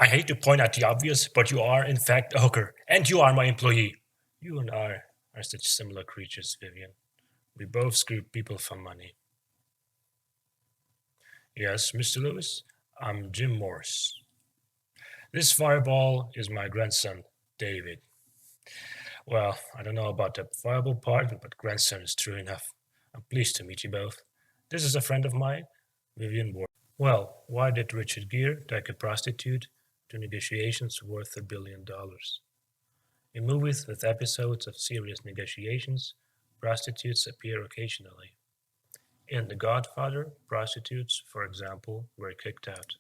I hate to point out the obvious, but you are in fact a hooker, and you are my employee. You and I are such similar creatures, Vivian. We both screw people for money. Yes, Mr. Lewis, I'm Jim Morse. This fireball is my grandson, David. Well, I don't know about the fireball part, but grandson is true enough. I'm pleased to meet you both. This is a friend of mine, Vivian Ward. Well, why did Richard Gere take a prostitute to negotiations worth $1 billion? In movies with episodes of serious negotiations, prostitutes appear occasionally. In The Godfather, prostitutes, for example, were kicked out.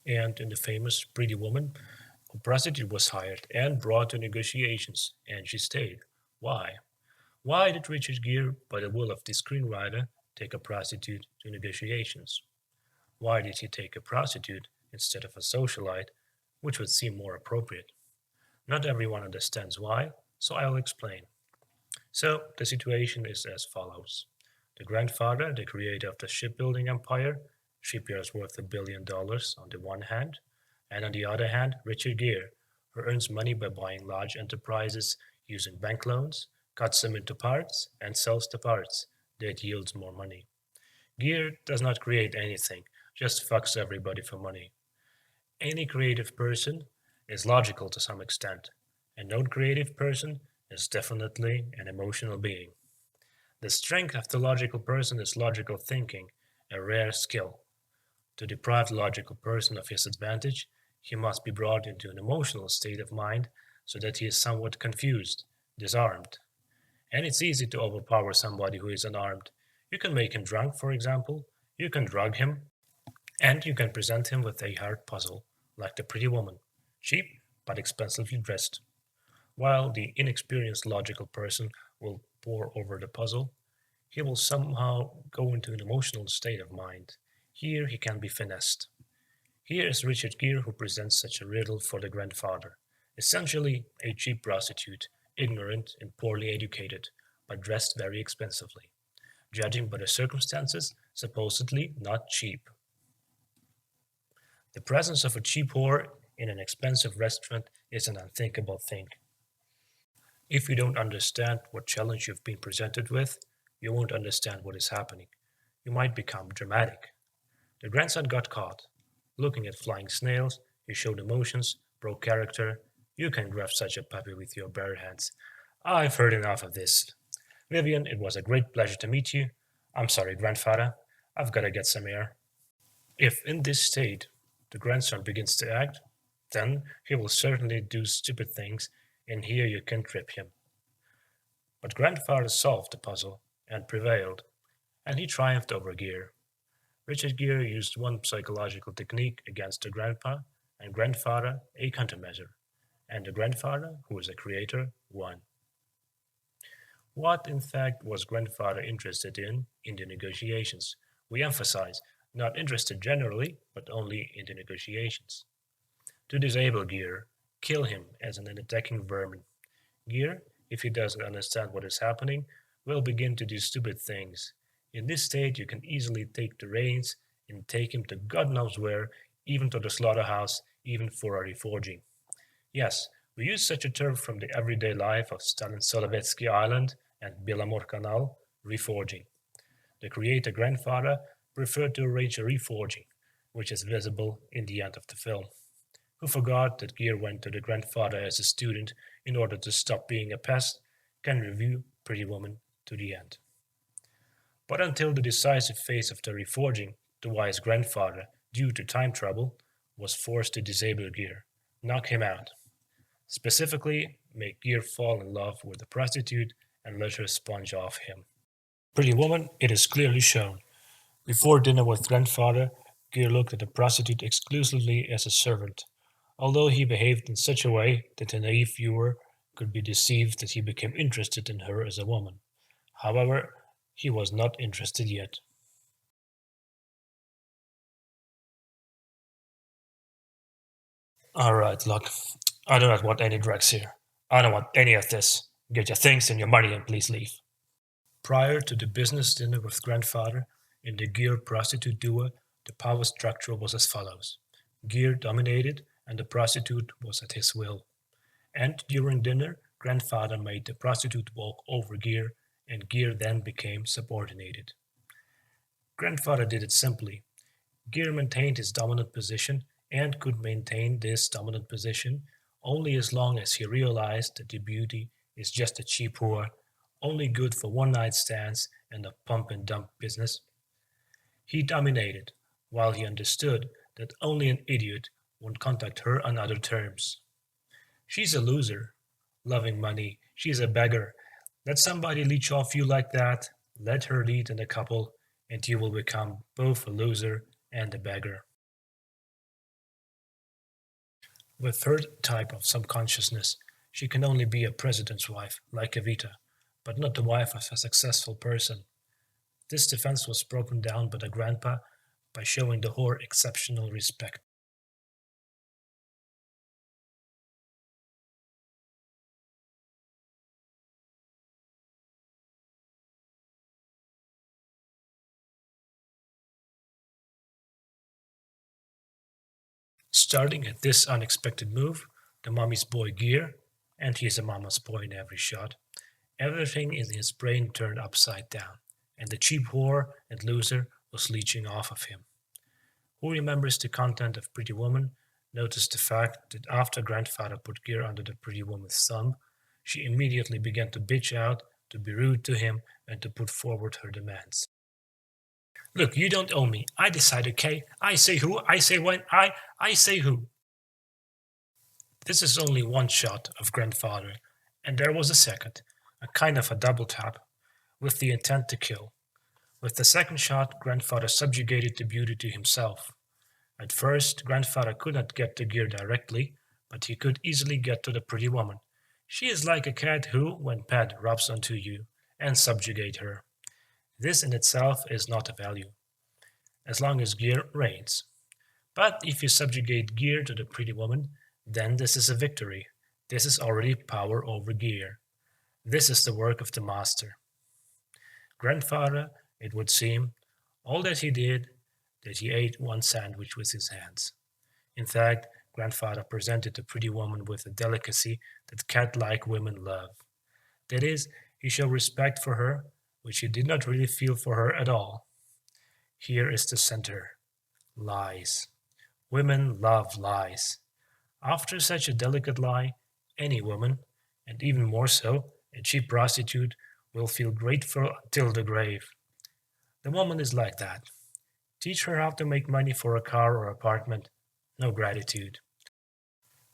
And in the famous Pretty Woman, a prostitute was hired and brought to negotiations, and she stayed. Why? Why did Richard Gere, by the will of the screenwriter, take a prostitute to negotiations? Why did he take a prostitute instead of a socialite, which would seem more appropriate? Not everyone understands why, so I'll explain. So, the situation is as follows. The grandfather, the creator of the shipbuilding empire, shipyards worth $1 billion on the one hand, and on the other hand, Richard Gere, who earns money by buying large enterprises using bank loans, cuts them into parts, and sells the parts. That yields more money. Gere does not create anything, just fucks everybody for money. Any creative person is logical to some extent. A non-creative person is definitely an emotional being. The strength of the logical person is logical thinking, a rare skill. To deprive the logical person of his advantage, he must be brought into an emotional state of mind so that he is somewhat confused, disarmed. And it's easy to overpower somebody who is unarmed. You can make him drunk, for example, you can drug him, and you can present him with a hard puzzle, like the Pretty Woman, cheap but expensively dressed. While the inexperienced logical person will pore over the puzzle, he will somehow go into an emotional state of mind. Here he can be finessed. Here is Richard Gere who presents such a riddle for the grandfather. Essentially, a cheap prostitute, ignorant and poorly educated, but dressed very expensively. Judging by the circumstances, supposedly not cheap. The presence of a cheap whore in an expensive restaurant is an unthinkable thing. If you don't understand what challenge you've been presented with, you won't understand what is happening. You might become dramatic. The grandson got caught. Looking at flying snails, he showed emotions, broke character. You can grab such a puppy with your bare hands. I've heard enough of this. Vivian, it was a great pleasure to meet you. I'm sorry, grandfather. I've got to get some air. If in this state the grandson begins to act, then he will certainly do stupid things, and here you can trip him. But grandfather solved the puzzle and prevailed, and he triumphed over Gere. Richard Gere used one psychological technique against the grandpa and grandfather a countermeasure, and the grandfather, who was a creator, won. What, in fact, was grandfather interested in the negotiations? We emphasize, not interested generally, but only in the negotiations. To disable Gere, kill him as an attacking vermin. Gere, if he doesn't understand what is happening, will begin to do stupid things. In this state, you can easily take the reins and take him to God knows where, even to the slaughterhouse, even for a reforging. Yes, we use such a term from the everyday life of Stalin's Solovetsky Island and Belomorkanal, reforging. The creator grandfather preferred to arrange a reforging, which is visible in the end of the film. Who forgot that Gere went to the grandfather as a student in order to stop being a pest can review Pretty Woman to the end. But until the decisive phase of the reforging, the wise grandfather, due to time trouble, was forced to disable Gear, knock him out. Specifically, make Gear fall in love with the prostitute and let her sponge off him. Pretty Woman, it is clearly shown. Before dinner with grandfather, Gear looked at the prostitute exclusively as a servant, although he behaved in such a way that the naive viewer could be deceived that he became interested in her as a woman. However, he was not interested yet. Alright, look, I do not want any drugs here. I don't want any of this. Get your things and your money and please leave. Prior to the business dinner with grandfather, in the Gear prostitute duo, the power structure was as follows. Gear dominated and the prostitute was at his will. And during dinner, grandfather made the prostitute walk over Gear, and Gear then became subordinated. Grandfather did it simply. Gear maintained his dominant position and could maintain this dominant position only as long as he realized that the beauty is just a cheap whore, only good for one-night stands and a pump and dump business. He dominated, while he understood that only an idiot would contact her on other terms. She's a loser, loving money, she's a beggar. Let somebody leech off you like that, let her lead in a couple, and you will become both a loser and a beggar. With third type of subconsciousness, she can only be a president's wife, like Evita, but not the wife of a successful person. This defense was broken down by the grandpa by showing the whore exceptional respect. Starting at this unexpected move, the mommy's boy Gear, and he is a mama's boy in every shot, everything in his brain turned upside down, and the cheap whore and loser was leeching off of him. Who remembers the content of Pretty Woman noticed the fact that after grandfather put Gear under the Pretty Woman's thumb, she immediately began to bitch out, to be rude to him, and to put forward her demands. Look, you don't own me. I decide, okay? I say who, I say when, I say who. This is only one shot of grandfather, and there was a second, a kind of a double tap, with the intent to kill. With the second shot, grandfather subjugated the beauty to himself. At first, grandfather could not get to Gear directly, but he could easily get to the Pretty Woman. She is like a cat who, when pet, rubs onto you, and subjugate her. This in itself is not a value, as long as Gear reigns. But if you subjugate Gear to the Pretty Woman, then this is a victory. This is already power over Gear. This is the work of the master. Grandfather, it would seem, all that he did, that he ate one sandwich with his hands. In fact, grandfather presented the Pretty Woman with a delicacy that cat-like women love. That is, he showed respect for her, which he did not really feel for her at all. Here is the center. Lies. Women love lies. After such a delicate lie, any woman, and even more so, a cheap prostitute, will feel grateful till the grave. The woman is like that. Teach her how to make money for a car or apartment, no gratitude.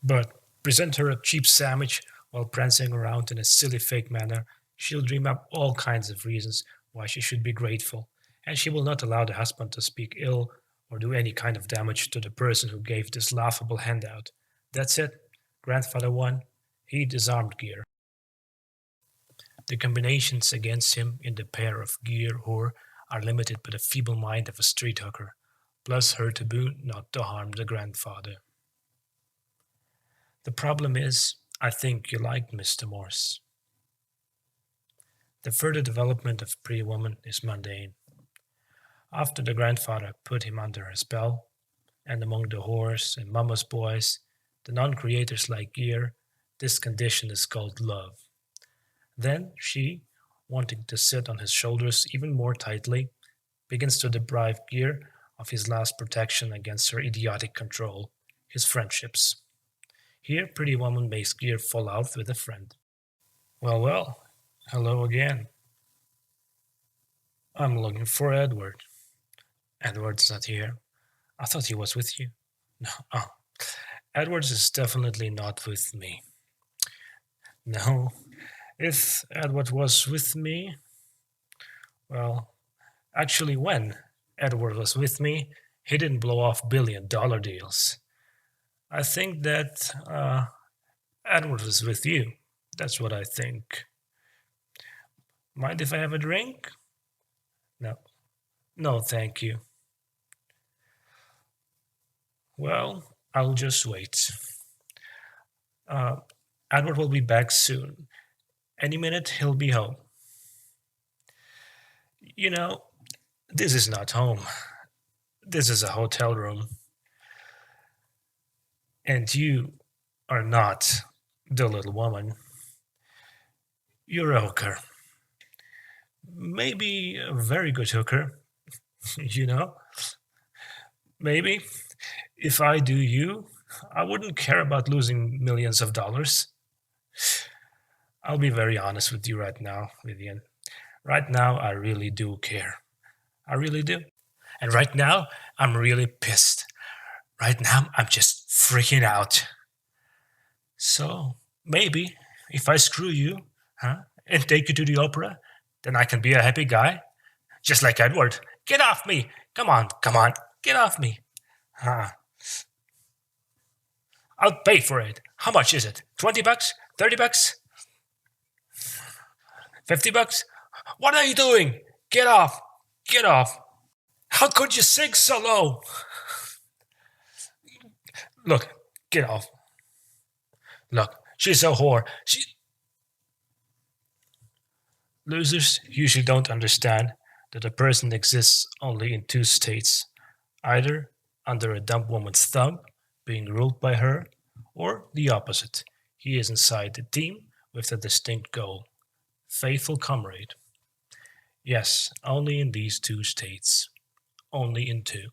But present her a cheap sandwich while prancing around in a silly fake manner, she'll dream up all kinds of reasons why she should be grateful, and she will not allow the husband to speak ill or do any kind of damage to the person who gave this laughable handout. That's it. Grandfather won. He disarmed Gear. The combinations against him in the pair of Gear whore are limited by the feeble mind of a street hooker, plus her taboo not to harm the grandfather. The problem is, I think you liked Mr. Morse. The further development of Pretty Woman is mundane. After the grandfather put him under her spell, and among the whores and mama's boys, the non-creators like Gear, this condition is called love. Then she, wanting to sit on his shoulders even more tightly, begins to deprive Gear of his last protection against her idiotic control, his friendships. Here Pretty Woman makes Gear fall out with a friend. Well, Hello again. I'm looking for Edward. Edward's not here. I thought he was with you. No, Edward is definitely not with me. No, if Edward was with me, well, actually, when Edward was with me, he didn't blow off $1 billion deals. I think that Edward was with you. That's what I think. Mind if I have a drink? No. No, thank you. Well, I'll just wait. Uh, Edward will be back soon. Any minute he'll be home. You know, this is not home. This is a hotel room. And you are not the little woman. You're a hooker. Maybe a very good hooker, you know? Maybe if I do you, I wouldn't care about losing millions of dollars. I'll be very honest with you right now, Vivian. Right now, I really do care. I really do. And right now, I'm really pissed. Right now, I'm just freaking out. So, maybe if I screw you, and take you to the opera, then I can be a happy guy. Just like Edward. Get off me! Come on, get off me. Huh. I'll pay for it. How much is it? 20 bucks? 30 bucks? 50 bucks? What are you doing? Get off! Get off! How could you sink so low? Look, get off. Look, she's a whore. Losers usually don't understand that a person exists only in two states, either under a dumb woman's thumb, being ruled by her, or the opposite. He is inside the team with a distinct goal. Faithful comrade. Yes, only in these two states. Only in two.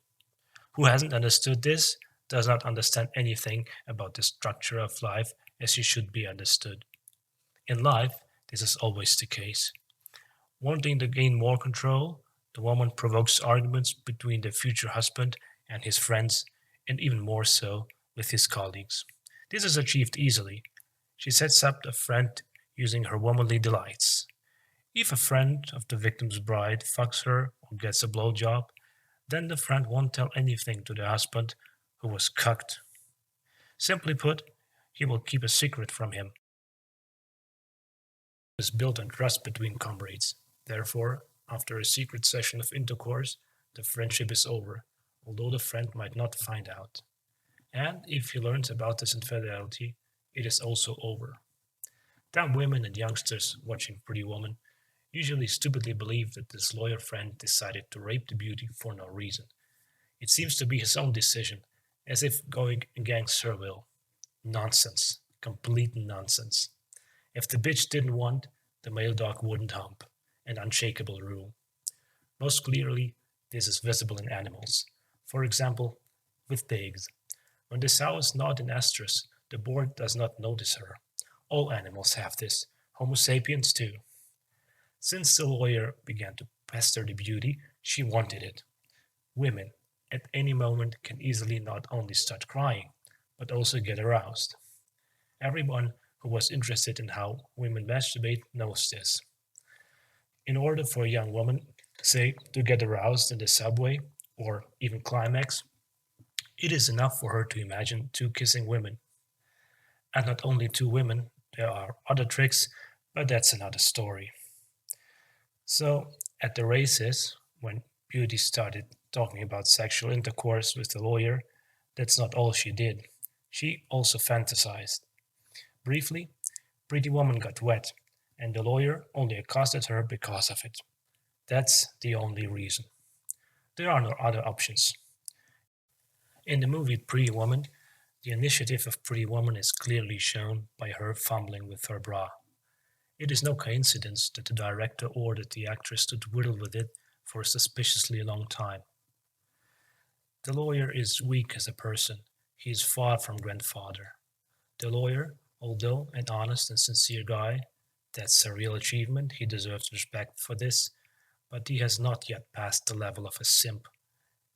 Who hasn't understood this does not understand anything about the structure of life as it should be understood. In life, this is always the case. Wanting to gain more control, the woman provokes arguments between the future husband and his friends, and even more so with his colleagues. This is achieved easily. She sets up a friend using her womanly delights. If a friend of the victim's bride fucks her or gets a blowjob, then the friend won't tell anything to the husband who was cucked. Simply put, he will keep a secret from him. It is built on trust between comrades. Therefore, after a secret session of intercourse, the friendship is over, although the friend might not find out. And if he learns about this infidelity, it is also over. Dumb women and youngsters watching Pretty Woman usually stupidly believe that this lawyer friend decided to rape the beauty for no reason. It seems to be his own decision, as if going against her will. Nonsense. Complete nonsense. If the bitch didn't want, the male dog wouldn't hump. An unshakable rule. Most clearly, this is visible in animals. For example, with pigs. When the sow is not in estrus, the boar does not notice her. All animals have this, Homo sapiens too. Since the lawyer began to pester the beauty, she wanted it. Women, at any moment, can easily not only start crying, but also get aroused. Everyone who was interested in how women masturbate knows this. In order for a young woman, say, to get aroused in the subway, or even climax, it is enough for her to imagine two kissing women. And not only two women, there are other tricks, but that's another story. So, at the races, when Beauty started talking about sexual intercourse with the lawyer, that's not all she did. She also fantasized. Briefly, Pretty Woman got wet, and the lawyer only accosted her because of it. That's the only reason. There are no other options. In the movie Pretty Woman, the initiative of Pretty Woman is clearly shown by her fumbling with her bra. It is no coincidence that the director ordered the actress to twiddle with it for a suspiciously long time. The lawyer is weak as a person. He is far from grandfather. The lawyer, although an honest and sincere guy, That's a real achievement. He deserves respect for this, but he has not yet passed the level of a simp.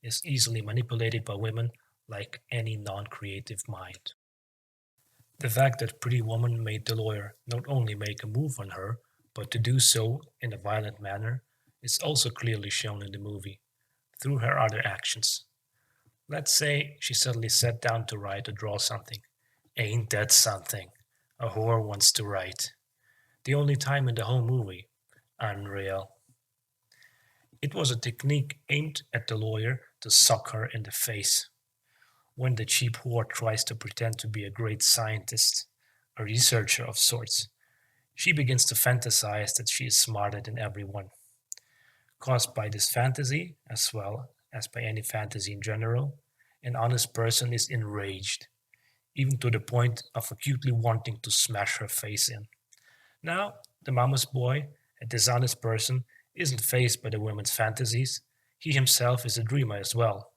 He is easily manipulated by women like any non-creative mind. The fact that Pretty Woman made the lawyer not only make a move on her, but to do so in a violent manner, is also clearly shown in the movie, through her other actions. Let's say she suddenly sat down to write or draw something. Ain't that something? A whore wants to write. The only time in the whole movie. Unreal. It was a technique aimed at the lawyer to sock her in the face. When the cheap whore tries to pretend to be a great scientist, a researcher of sorts, she begins to fantasize that she is smarter than everyone. Caused by this fantasy, as well as by any fantasy in general, an honest person is enraged, even to the point of acutely wanting to smash her face in. Now, the mama's boy, a dishonest person, isn't fazed by the woman's fantasies. He himself is a dreamer as well.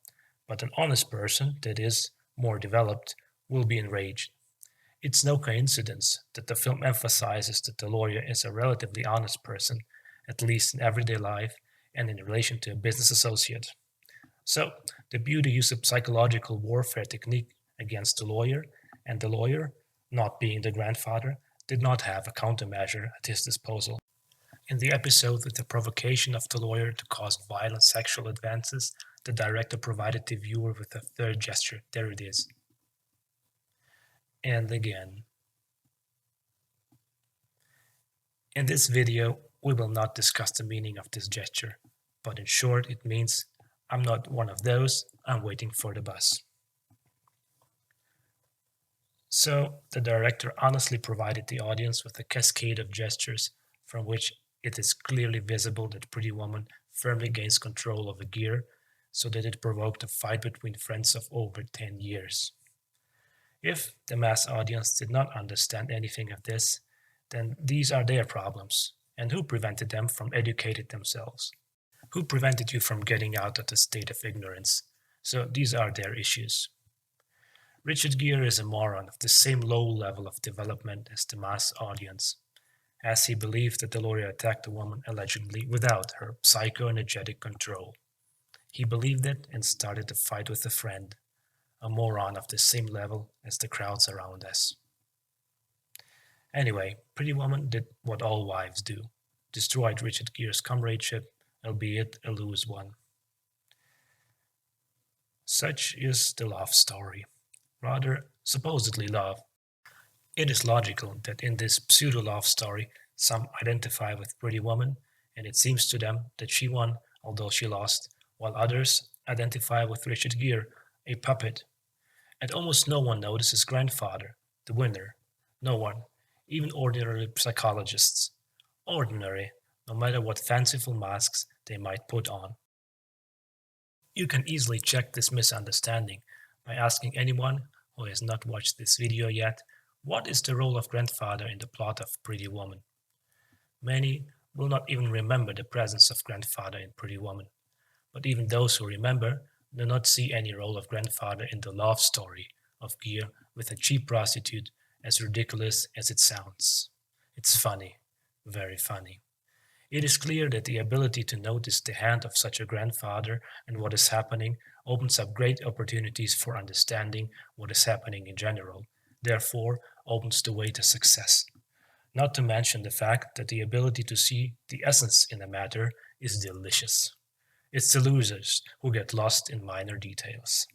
But an honest person, that is, more developed, will be enraged. It's no coincidence that the film emphasizes that the lawyer is a relatively honest person, at least in everyday life and in relation to a business associate. So, the beauty used a psychological warfare technique against the lawyer, and the lawyer, not being the grandfather, did not have a countermeasure at his disposal. In the episode with the provocation of the lawyer to cause violent sexual advances, the director provided the viewer with a third gesture. There it is. And again. In this video, we will not discuss the meaning of this gesture, but in short, it means I'm not one of those, I'm waiting for the bus. So, the director honestly provided the audience with a cascade of gestures from which it is clearly visible that Pretty Woman firmly gains control of a gear so that it provoked a fight between friends of over 10 years. If the mass audience did not understand anything of this, then these are their problems. And who prevented them from educating themselves? Who prevented you from getting out of the state of ignorance? So these are their issues. Richard Gere is a moron of the same low level of development as the mass audience, as he believed that the lawyer attacked a woman allegedly without her psycho-energetic control. He believed it and started a fight with a friend, a moron of the same level as the crowds around us. Anyway, Pretty Woman did what all wives do, destroyed Richard Gere's comradeship, albeit a loose one. Such is the love story. Rather, supposedly love. It is logical that in this pseudo-love story, some identify with Pretty Woman, and it seems to them that she won, although she lost, while others identify with Richard Gere, a puppet. And almost no one notices grandfather, the winner. No one, even ordinary psychologists. Ordinary, no matter what fanciful masks they might put on. You can easily check this misunderstanding by asking anyone who has not watched this video yet, what is the role of grandfather in the plot of Pretty Woman? Many will not even remember the presence of grandfather in Pretty Woman, but even those who remember do not see any role of grandfather in the love story of Gere with a cheap prostitute, as ridiculous as it sounds. It's funny, very funny. It is clear that the ability to notice the hand of such a grandfather and what is happening opens up great opportunities for understanding what is happening in general, therefore opens the way to success. Not to mention the fact that the ability to see the essence in a matter is delicious. It's the losers who get lost in minor details.